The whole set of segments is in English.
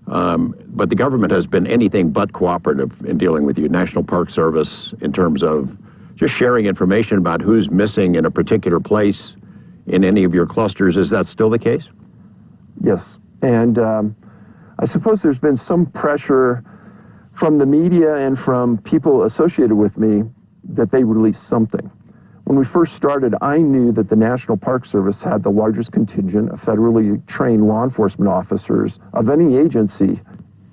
But the government has been anything but cooperative in dealing with you. National Park Service, in terms of just sharing information about who's missing in a particular place in any of your clusters. Is that still the case? Yes. And I suppose there's been some pressure from the media and from people associated with me that they release something. When we first started, I knew that the National Park Service had the largest contingent of federally trained law enforcement officers of any agency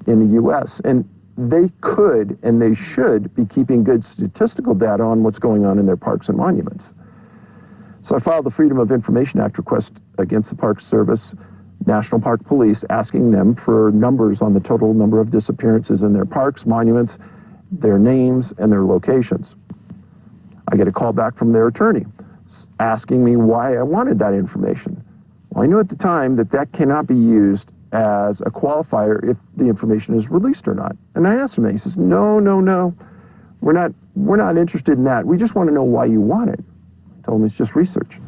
in the U.S. And they could and they should be keeping good statistical data on what's going on in their parks and monuments. So I filed the Freedom of Information Act request against the Park Service, National Park Police, asking them for numbers on the total number of disappearances in their parks, monuments, their names, and their locations. I get a call back from their attorney asking me why I wanted that information. Well, I knew at the time that that cannot be used as a qualifier if the information is released or not. And I asked him that. He says, no, we're not interested in that. We just want to know why you want it. I told him it's just research.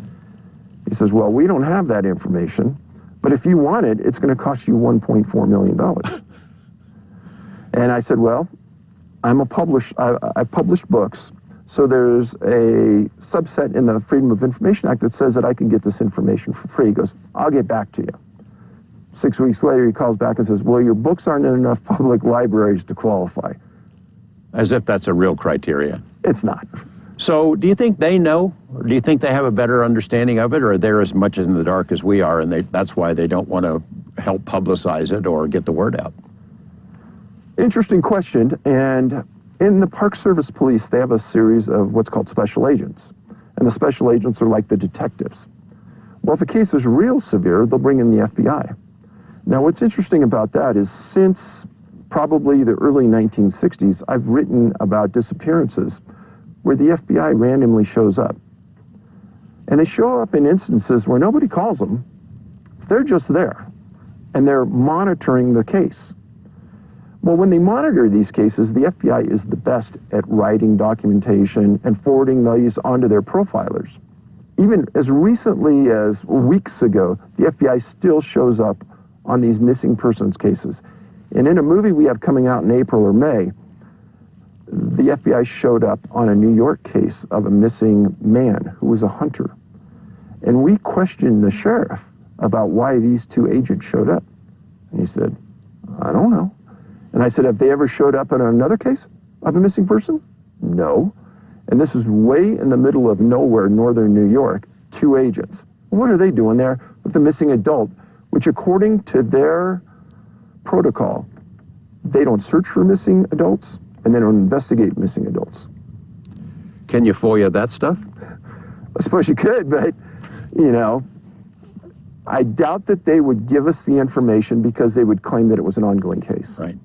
He says, well, we don't have that information, but if you want it, it's going to cost you $1.4 million. And I said, well, I've published books. So there's a subset in the Freedom of Information Act that says that I can get this information for free. He goes, I'll get back to you. 6 weeks later, he calls back and says, well, your books aren't in enough public libraries to qualify. As if that's a real criteria. It's not. So do you think they know? Or do you think they have a better understanding of it, or they're as much in the dark as we are, and that's why they don't want to help publicize it or get the word out? Interesting question. And in the Park Service Police, they have a series of what's called special agents. And the special agents are like the detectives. Well, if a case is real severe, they'll bring in the FBI. Now, what's interesting about that is since probably the early 1960s, I've written about disappearances where the FBI randomly shows up. And they show up in instances where nobody calls them. They're just there. And they're monitoring the case. Well, when they monitor these cases, the FBI is the best at writing documentation and forwarding these onto their profilers. Even as recently as weeks ago, the FBI still shows up on these missing persons cases. And in a movie we have coming out in April or May, the FBI showed up on a New York case of a missing man who was a hunter. And we questioned the sheriff about why these two agents showed up. And he said, I don't know. And I said, have they ever showed up on another case of a missing person? No. And this is way in the middle of nowhere, northern New York, two agents. What are they doing there with a missing adult, which according to their protocol, they don't search for missing adults and they don't investigate missing adults. Can you FOIA that stuff? I suppose you could, but, you know, I doubt that they would give us the information because they would claim that it was an ongoing case. Right.